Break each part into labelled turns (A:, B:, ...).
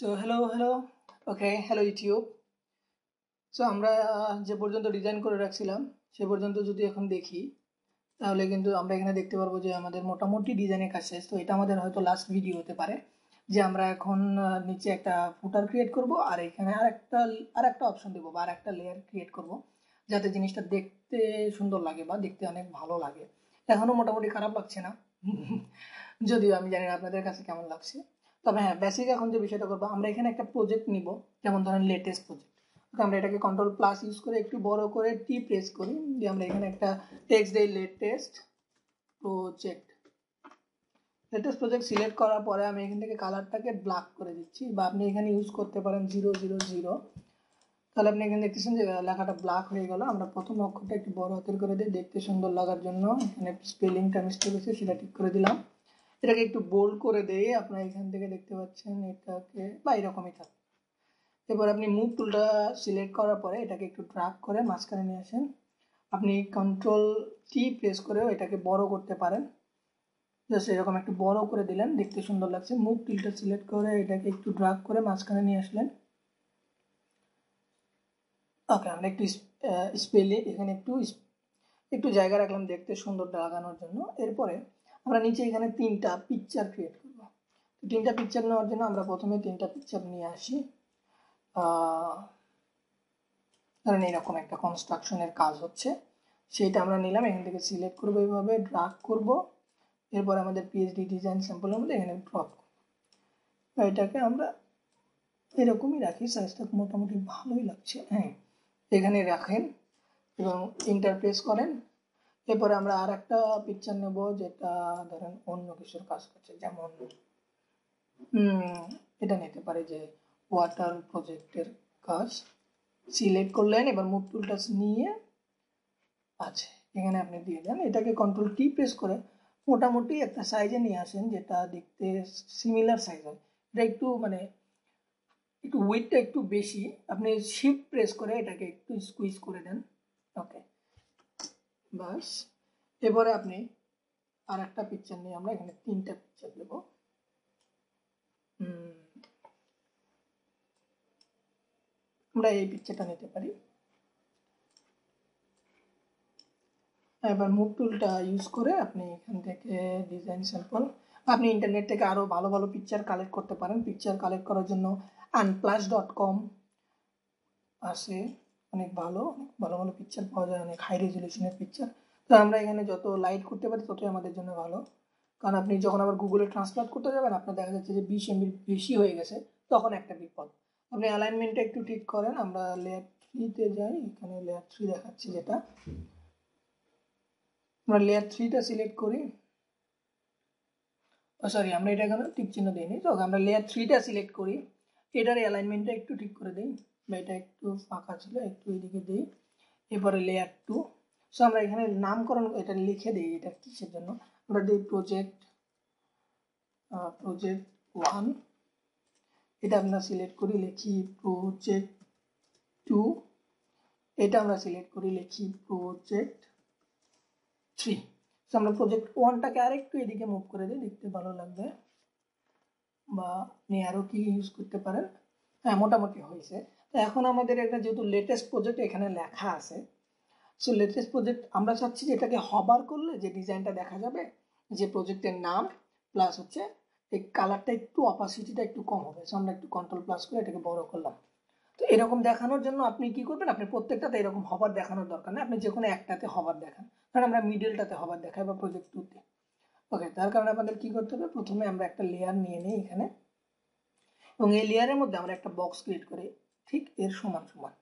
A: So hello okay hello YouTube. So আমরা যে পর্যন্ত ডিজাইন করে রাখছিলাম সে পর্যন্ত যদি এখন দেখি তাহলে কিন্তু আমরা এখানে দেখতে পারবো যে আমাদের মোটামুটি ডিজাইনের কাজ শেষ। তো এটা আমাদের হয়তো লাস্ট ভিডিও হতে পারে যে আমরা এখন নিচে একটা ফুটার ক্রিয়েট করব আর এখানে আর একটা অপশন দেবো বা আর একটা লেয়ার ক্রিয়েট করব যাতে জিনিসটা দেখতে সুন্দর লাগে বা দেখতে অনেক ভালো লাগে। এখনও মোটামুটি খারাপ লাগছে না যদিও আমি জানি না আপনাদের কাছে কেমন লাগছে। তবে হ্যাঁ, বেসিক এখন যে বিষয়টা করবো আমরা এখানে একটা প্রজেক্ট নিব, যেমন ধরেন লেটেস্ট প্রজেক্ট। আমরা এটাকে কন্ট্রোল প্লাস ইউজ করে একটু বড় করে টি প্রেস করি যে আমরা এখানে একটা টেক্সট দেই latest project. Latest project select করার পরে আমি এখান থেকে কালারটাকে ব্ল্যাক করে দিচ্ছি বা আপনি এখানে ইউজ করতে পারেন 000। তাহলে আপনি এখানে দেখতেছেন যে লেখাটা ব্ল্যাক হয়ে গেল। আমরা প্রথম অক্ষরটা একটু বড় হাতের করে দিই দেখতে সুন্দর লাগার জন্য। এখানে স্পেলিংটা মিস্টেক হয়েছে সেটা ঠিক করে দিলাম। এটাকে একটু বোল্ড করে দেই, আপনারা এখান থেকে দেখতে পাচ্ছেন এটাকে বা এরকমই থাকে। এবার আপনি মুভ টুলটা সিলেক্ট করার পরে এটাকে একটু ড্র্যাগ করে মাঝখানে নিয়ে আসেন। আপনি কন্ট্রোল টি প্রেস করেও এটাকে বড় করতে পারেন। জাস্ট এরকম একটু বড় করে দিলেন, দেখতে সুন্দর লাগছে। মুভ টুলটা সিলেক্ট করে এটাকে একটু ড্র্যাগ করে মাঝখানে নিয়ে আসলেন। ওকে, আমরা একটু স্পেলে এখানে একটু জায়গা রাখলাম দেখতে সুন্দর লাগানোর জন্য। এরপরে আমরা নিচে এখানে 3টা পিকচার ক্রিয়েট করব। 3টা পিকচার নেওয়ার জন্য আমরা প্রথমে 3টা পিকচার নিয়ে আসি। ধরেন এরকম একটা কনস্ট্রাকশনের কাজ হচ্ছে, সেইটা আমরা নিলাম। এখান থেকে সিলেক্ট করবো, এইভাবে ড্রাগ করব। এরপর আমাদের পিএইচডি ডিজাইন স্যাম্পলের মধ্যে এখানে ড্রপ করব। এটাকে আমরা এরকমই রাখি, সাইজটা মোটামুটি ভালোই লাগছে। হ্যাঁ, এখানে রাখেন এবং ইন্টারপ্রেস করেন। এরপরে আমরা আর একটা পিকচার নেব যেটা ধরেন অন্য কিছুর কাজ করছে, যেমন এটা নিতে পারে যে ওয়াটার প্রজেক্টের কাজ। সিলেক্ট করলেন, এবার মুভ টুলটা নিয়ে আছে এখানে আপনি দিয়ে দেন। এটাকে কন্ট্রোল টি প্রেস করে মোটামুটি একটা সাইজে নিয়ে আসেন যেটা দেখতে সিমিলার সাইজ হয়। এটা একটু একটু উইডটা একটু বেশি, আপনি শিফট প্রেস করে এটাকে একটু স্কুইজ করে দেন। ওকে, বাস। এবারে আপনি আর একটা পিকচার নিয়ে আমরা এখানে 3টা পিকচার দেবো। আমরা এই পিকচারটা নিতে পারি। এবার মুভ টুলটা ইউজ করে আপনি এখান থেকে ডিজাইন স্যাম্পল, আপনি ইন্টারনেট থেকে আরও ভালো ভালো পিকচার কালেক্ট করতে পারেন। পিকচার কালেক্ট করার জন্য unplus.com আছে, অনেক ভালো ভালো ভালো পিকচার পাওয়া যায়, অনেক হাই রেজলিউশনের পিকচার। তো আমরা এখানে যত লাইট করতে পারি ততই আমাদের জন্য ভালো, কারণ আপনি যখন আবার গুগলে ট্রান্সলেট করতে যাবেন আপনার দেখা যাচ্ছে যে 20 MB বেশি হয়ে গেছে, তখন একটা বিপদ। আপনি অ্যালাইনমেন্টটা একটু ঠিক করেন। আমরা লেয়ার 3-তে যাই, এখানে লেয়ার 3 দেখাচ্ছি যেটা। আমরা লেয়ার 3টা সিলেক্ট করি। সরি, আমরা এটা এখানে টিক চিহ্ন দিইনি। তো আমরা লেয়ার 3টা সিলেক্ট করি, এটার অ্যালাইনমেন্টটা একটু ঠিক করে দিই বা এটা একটু ফাঁকা ছিল, একটু এদিকে দিই। এরপরে লেয়ার 2। সো আমরা এখানে নামকরণ এটা লিখে দিই, এটা কিসের জন্য। আমরা দিই প্রজেক্ট 1। এটা আমরা সিলেক্ট করি, লিখি প্রজেক্ট 2। এটা আমরা সিলেক্ট করি, লিখি প্রজেক্ট 3। সো আমরা প্রজেক্ট 1টাকে আরেকটু এদিকে মুভ করে দিই, দেখতে ভালো লাগবে। বা আপনি আরও কি ইউজ করতে পারেন। হ্যাঁ, মোটামুটি হয়েছে। তো এখন আমাদের একটা যেহেতু লেটেস্ট প্রজেক্ট এখানে লেখা আছে, সো লেটেস্ট প্রজেক্ট আমরা চাচ্ছি যে এটাকে হবার করলে যে ডিজাইনটা দেখা যাবে, যে প্রজেক্টের নাম প্লাস হচ্ছে এই কালারটা একটু অপাসিটিটা একটু কম হবে। সো আমরা একটু কন্ট্রোল প্লাস করে এটাকে বড় করলাম। তো এরকম দেখানোর জন্য আপনি কি করবেন, আপনি প্রত্যেকটাতে এরকম হবার দেখানোর দরকার নেই, আপনি যে কোনো একটাতে হবার দেখান। কারণ আমরা মিডলটাতে হবার দেখাই বা প্রজেক্ট 2তে। ওকে, তার কারণে আমাদের কি করতে হবে, প্রথমে আমরা একটা লেয়ার নিয়ে নিই এখানে, এবং এই লেয়ারের মধ্যে আমরা একটা বক্স ক্রিয়েট করি ঠিক এর সমান সমান।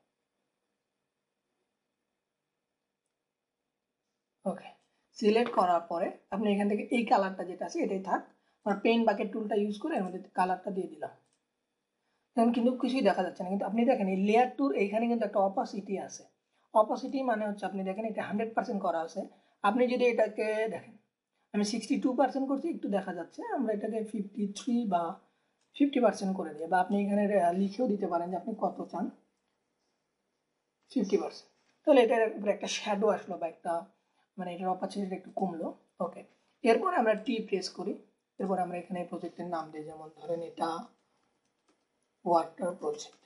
A: ওকে, সিলেক্ট করার পরে আপনি এখান থেকে এই কালারটা যেটা আছে এটাই থাক। আমরা পেন বাকেট টুলটা ইউজ করে এর মধ্যে কালারটা দিয়ে দিলাম। এখন কিন্তু কিছুই দেখা যাচ্ছে না, কিন্তু আপনি দেখেন এই লেয়ার টুর এইখানে কিন্তু একটা অপাসিটি আছে। অপাসিটি মানে হচ্ছে আপনি দেখেন এটা 100% করা আছে। আপনি যদি এটাকে দেখেন, আমি 62% করছি, একটু দেখা যাচ্ছে। আমরা এটাকে 53 বা 50% করে দিই, বা আপনি এখানে লিখেও দিতে পারেন যে আপনি কত চান, 50%। তাহলে এটার উপরে একটা শ্যাডো আসলো বা একটা এটার অপারচুনিটি একটু কমলো। ওকে, এরপর আমরা টি প্রেস করি। এরপর আমরা এখানে প্রজেক্টের নাম দিই, যেমন ধরেন এটা ওয়াটার প্রজেক্ট।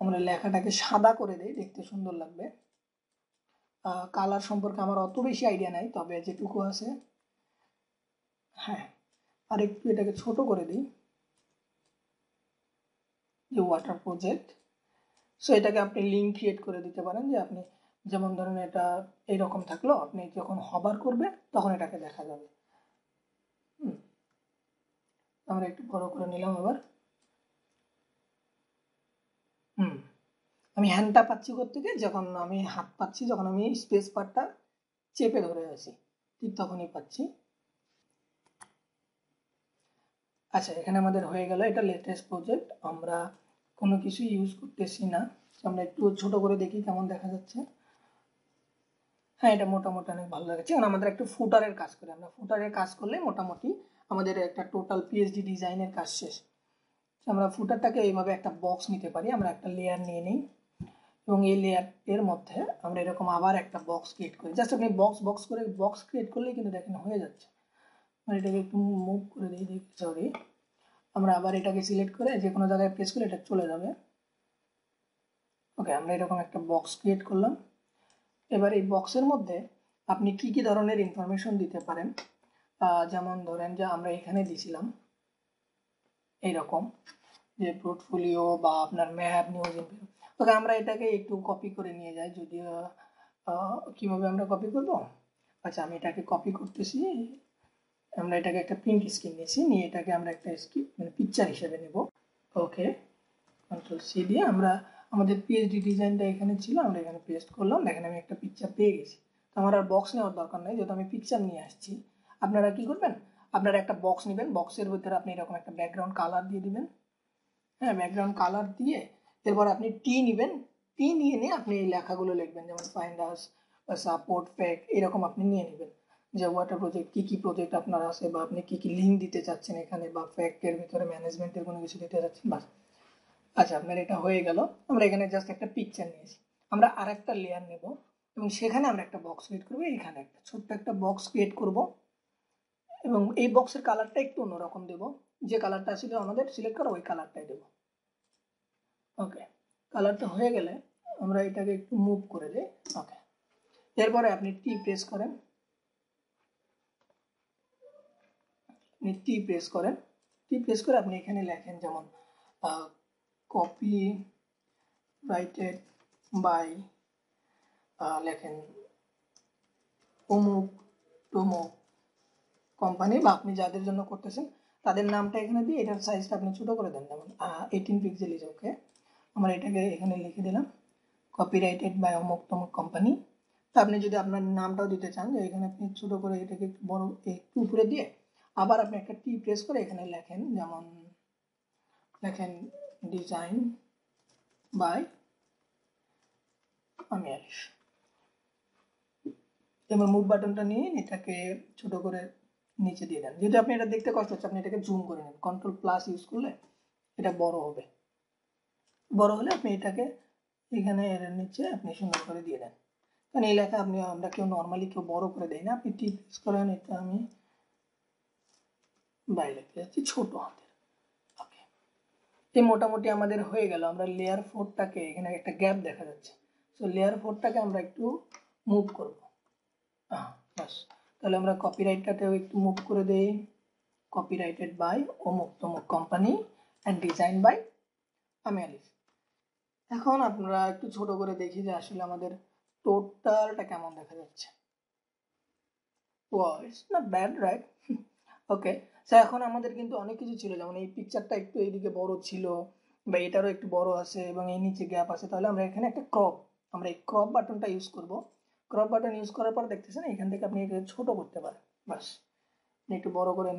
A: আমরা লেখাটাকে সাদা করে দিই, দেখতে সুন্দর লাগবে। কালার সম্পর্কে আমার অত বেশি আইডিয়া নাই, তবে যেটুকু আছে, হ্যাঁ, আর একটু এটাকে ছোট করে দিই, যে ওয়াটার প্রজেক্ট। সো এটাকে আপনি লিঙ্ক ক্রিয়েট করে দিতে পারেন, যে আপনি যেমন ধরেন এটা এইরকম থাকলো, আপনি যখন হবার করবে তখন এটাকে দেখা যাবে। আমরা একটু বড় করে নিলাম আবার। আমি হ্যান্ডটা পাচ্ছি থেকে, যখন আমি হাত পাচ্ছি, যখন আমি স্পেস বারটা চেপে ধরে আছি, ঠিক তখনই পাচ্ছি। আচ্ছা, এখানে আমাদের হয়ে গেল, এটা লেটেস্ট প্রজেক্ট, আমরা কোনো কিছু ইউজ করতেছি না। আমরা একটু ছোট করে দেখি কেমন দেখা যাচ্ছে। হ্যাঁ, এটা মোটামুটি অনেক ভালো লাগছে। কারণ আমাদের একটু ফুটারের কাজ করি, আমরা ফুটারের কাজ করলে মোটামুটি আমাদের একটা টোটাল পিএইচডি ডিজাইনের কাজ শেষ। আমরা ফুটারটাকে এইভাবে একটা বক্স নিতে পারি, আমরা একটা লেয়ার নিয়ে নিই, এবং এই লেয়ার এর মধ্যে আমরা এরকম আবার একটা বক্স ক্রিয়েট করি। জাস্ট আপনি বক্স করে বক্স ক্রিয়েট করলেই কিন্তু দেখেন হয়ে যাচ্ছে। আমরা এটাকে একটু মুভ করে দিই, সরি, আমরা আবার এটাকে সিলেক্ট করে যে কোনো জায়গায় প্রেস করে এটা চলে যাবে। ওকে, আমরা এরকম একটা বক্স ক্রিয়েট করলাম। এবার এই বক্সের মধ্যে আপনি কি কি ধরনের ইনফরমেশন দিতে পারেন, যেমন ধরেন যে আমরা এখানে দিছিলাম এইরকম যে পোর্টফোলিও বা আপনার ম্যাপ, নিউজ ইনফো। ওকে, আমরা এটাকে একটু কপি করে নিয়ে যাই, যদিও কিভাবে আমরা কপি করব। আচ্ছা, আমি এটাকে কপি করতেছি, আমরা এটাকে একটা প্রিন্ট স্ক্রিন নিয়েছি, নিয়ে এটাকে আমরা একটা স্ক্রিন মানে পিকচার হিসেবে নেব। ওকে, কন্ট্রোল সি দিয়ে আমরা আমাদের পিএইচডি ডিজাইনটা এখানে ছিল, আমরা এখানে পেস্ট করলাম। দেখেন আমি একটা পিকচার পেয়ে গেছি। তো আমার আর বক্স নেওয়ার দরকার নেই, যেহেতু আমি পিকচার নিয়ে আসছি। আপনারা কি করবেন, আপনারা একটা বক্স নেবেন, বক্সের ভিতরে আপনি এরকম একটা ব্যাকগ্রাউন্ড কালার দিয়ে দিবেন। হ্যাঁ, ব্যাকগ্রাউন্ড কালার দিয়ে এরপর আপনি টি নেবেন, টি নিয়ে নিয়ে আপনি এই লেখাগুলো লিখবেন, যেমন ফাইন্ড আস, সাপোর্ট, ফ্যাক্ট, এরকম আপনি নিয়ে নেবেন, যে ওয়াটার প্রজেক্ট কী প্রজেক্ট আপনার আছে, বা আপনি কী লিঙ্ক দিতে চাচ্ছেন এখানে, বা ফ্যাক্টের ভিতরে ম্যানেজমেন্টের কোনো কিছু দিতে চাচ্ছেন, বাস। আচ্ছা, আপনার এটা হয়ে গেল। আমরা এখানে জাস্ট একটা পিকচার নিয়েছি। আমরা আর একটা লেয়ার নেব এবং সেখানে আমরা একটা বক্স ক্রিয়েট করবো, এখানে একটা ছোট্ট একটা বক্স ক্রিয়েট করব, এবং এই বক্সের কালারটা একটু অন্যরকম দেবো, যে কালারটা ছিল আমাদের সিলেক্ট করা ওই কালারটাই দেবো। ওকে, কালারটা হয়ে গেলে আমরা এটাকে একটু মুভ করে দিই। ওকে, এরপরে আপনি টি প্রেস করেন, টি প্রেস করেন, টি প্রেস করে আপনি এখানে লেখেন, যেমন কপি রাইটেড বাই, লেখেন অমুক তমুক কোম্পানি, বা আপনি যাদের জন্য করতেছেন তাদের নামটা এখানে দিয়ে এটার সাইজটা আপনি ছোটো করে দেন, যেমন 18 পিক্সেল ইজ ওকে। আমরা এটাকে এখানে লিখে দিলাম কপিরাইটেড বাই অমুক তমুক কোম্পানি। তো আপনি যদি আপনার নামটাও দিতে চান, যে এখানে আপনি ছোটো করে এটাকে একটু বড় একটু উপরে দিয়ে আবার আপনি একটা টি প্রেস করে এখানে লেখেন, যেমন লেখেন ডিজাইন বাই আমি আরিফ। এবার মুভ বাটনটা নিয়ে এটাকে ছোট করে নিচে দিয়ে দেন। যদি আপনি এটা দেখতে কষ্ট হচ্ছে, আপনি এটাকে জুম করে নেন, কন্ট্রোল প্লাস ইউজ করলে এটা বড় হবে। বড় হলে আপনি এটাকে এখানে এর নিচে আপনি সুন্দর করে দিয়ে দেন। কারণ এই লেখা আমরা কেউ নর্মালি কেউ বড় করে দেয় না। আপনি টি প্রেস করেন, এটা আমি বাইরে লিখতে যাচ্ছি ছোট হাতের। ওকে, এই মোটামুটি আমাদের হয়ে গেল। আমরা লেয়ার 4টাকে, এখানে একটা গ্যাপ দেখা যাচ্ছে, সো লেয়ার 4টাকে আমরা একটু মুভ করব। বাস, তাহলে আমরা কপিরাইটটাতেও একটু মুভ করে দেই, কপিরাইটেড বাই অমুক তমুক কোম্পানি অ্যান্ড ডিজাইন বাই আমি আলিফ। এখন আপনারা একটু ছোট করে দেখি যে আসলে আমাদের টোটালটা কেমন দেখা যাচ্ছে। Wow, it's not bad, right? Okay, so এখন আমাদের কিন্তু অনেক কিছু ছিল, যেমন এই পিকচারটা একটু এইদিকে বড় ছিল, বা এটারও একটু বড় আছে, এবং এই নিচে গ্যাপ আছে। তাহলে আমরা এখানে একটা ক্রপ, আমরা এই ক্রপ বাটনটা ইউজ করব। ক্রপ বাটন ইউজ করার পর দেখতেছেন এখান থেকে আপনি এটা ছোট করতে পারেন, বাস। একটু বড় করে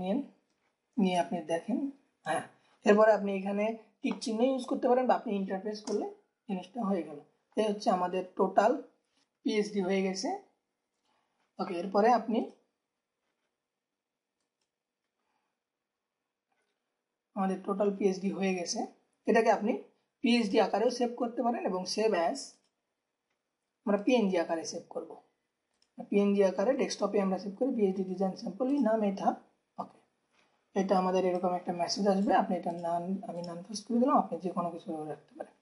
A: নিয়ে আপনি দেখেন। হ্যাঁ, এরপরে আপনি এখানে টিক চিহ্ন ইউজ করতে পারেন, বা আপনি ইন্টারফেস করলে জিনিসটা হয়ে গেল। এই হচ্ছে আমাদের টোটাল পিএইচডি হয়ে গেছে। ওকে, এরপরে আপনি আমাদের টোটাল পিএইচডি হয়ে গেছে। এটাকে আপনি পিএইচডি আকারেও সেভ করতে পারেন, এবং সেভ অ্যাজ আমরা পিএনজি আকারে সেভ করব। পিএনজি আকারে ডেস্কটপে আমরা সেভ করি, পিএইচডি ডিজাইন স্যাম্পল, নাম এটা। ওকে, এটা আমাদের এরকম একটা মেসেজ আসবে, আপনি এটা আমি নান ফার্স্ট করে দিলাম, আপনি যে কোনো কিছু রাখতে পারেন।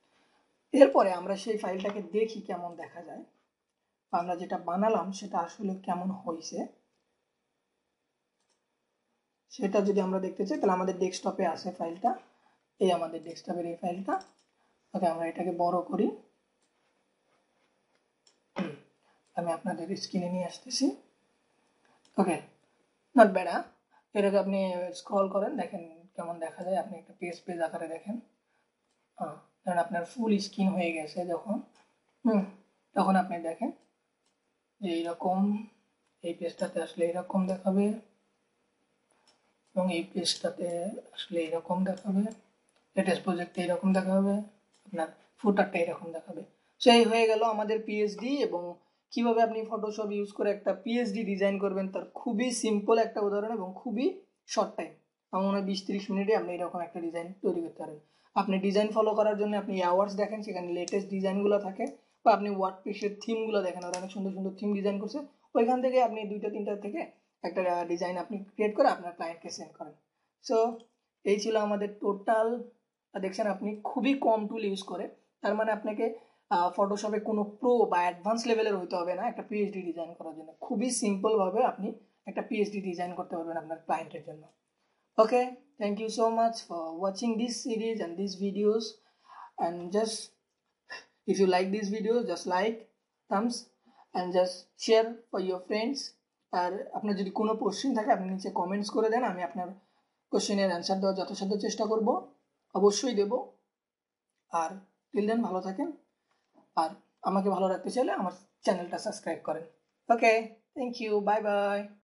A: এরপরে আমরা সেই ফাইলটাকে দেখি কেমন দেখা যায়, আমরা যেটা বানালাম সেটা আসলে কেমন হয়েছে সেটা যদি আমরা দেখতে চাই তাহলে আমাদের ডেস্কটপে আছে ফাইলটা, এই আমাদের ডেস্কটপের এই ফাইলটা। ওকে, আমরা এটাকে বড় করি, আমি আপনাদের স্ক্রিনে নিয়ে আসতেছি। ওকে, নট ব্যাড। এটাকে আপনি স্ক্রল করেন, দেখেন কেমন দেখা যায়, আপনি একটা পেজ পেজ আকারে দেখেন। কারণ আপনার ফুল স্ক্রিন হয়ে গেছে যখন তখন আপনি দেখেন যে এইরকম, এই পেজটাতে আসলে এরকম দেখাবে এবং এই পেজটাতে আসলে এরকম দেখাবে, লেটেস্ট প্রজেক্টে এরকম দেখাবে, আপনার ফুটারটা এরকম দেখাবে। সো এই হয়ে গেল আমাদের পিএইচডি, এবং কিভাবে আপনি ফটোশপ ইউজ করে একটা পিএইচডি ডিজাইন করবেন তার খুবই সিম্পল একটা উদাহরণ এবং খুবই শর্ট টাইম। আমার মনে হয় 20-30 মিনিটে আপনি এরকম একটা ডিজাইন তৈরি করতে পারেন। আপনি ডিজাইন ফলো করার জন্য আপনি অ্যাওয়ার্ডস দেখেন, সেখানে লেটেস্ট ডিজাইনগুলো থাকে, বা আপনি ওয়ার্ডপ্রেসের থিমগুলো দেখেন, ওরা অনেক সুন্দর সুন্দর থিম ডিজাইন করছে, ওইখান থেকে আপনি 2-3টা থেকে একটা ডিজাইন আপনি ক্রিয়েট করে আপনার ক্লায়েন্টকে সেন্ড করেন। সো এই ছিল আমাদের টোটাল। দেখছেন আপনি খুবই কম টুল ইউজ করে, তার মানে আপনাকে ফটোশপে কোনো প্রো বা অ্যাডভান্স লেভেলের হইতে হবে না একটা পিএইচডি ডিজাইন করার জন্য। খুবই সিম্পলভাবে আপনি একটা পিএইচডি ডিজাইন করতে পারবেন আপনার ক্লায়েন্টের জন্য। Okay, thank you so much for watching this series and this videos, and just if you like this video just like, thumbs, and just share for your friends. আর আপনার যদি কোনো কোশ্চেন থাকে আপনি নিচে কমেন্টস করে দেন, আমি আপনার কোশ্চেনের অ্যান্সার দেওয়ার যথাসাধ্য চেষ্টা করব, অবশ্যই দেব। আর টিল দেন ভালো থাকেন, আর আমাকে ভালো রাখতে চাইলে আমার চ্যানেলটা সাবস্ক্রাইব করেন। ওকে, থ্যাংক ইউ, বাই বাই।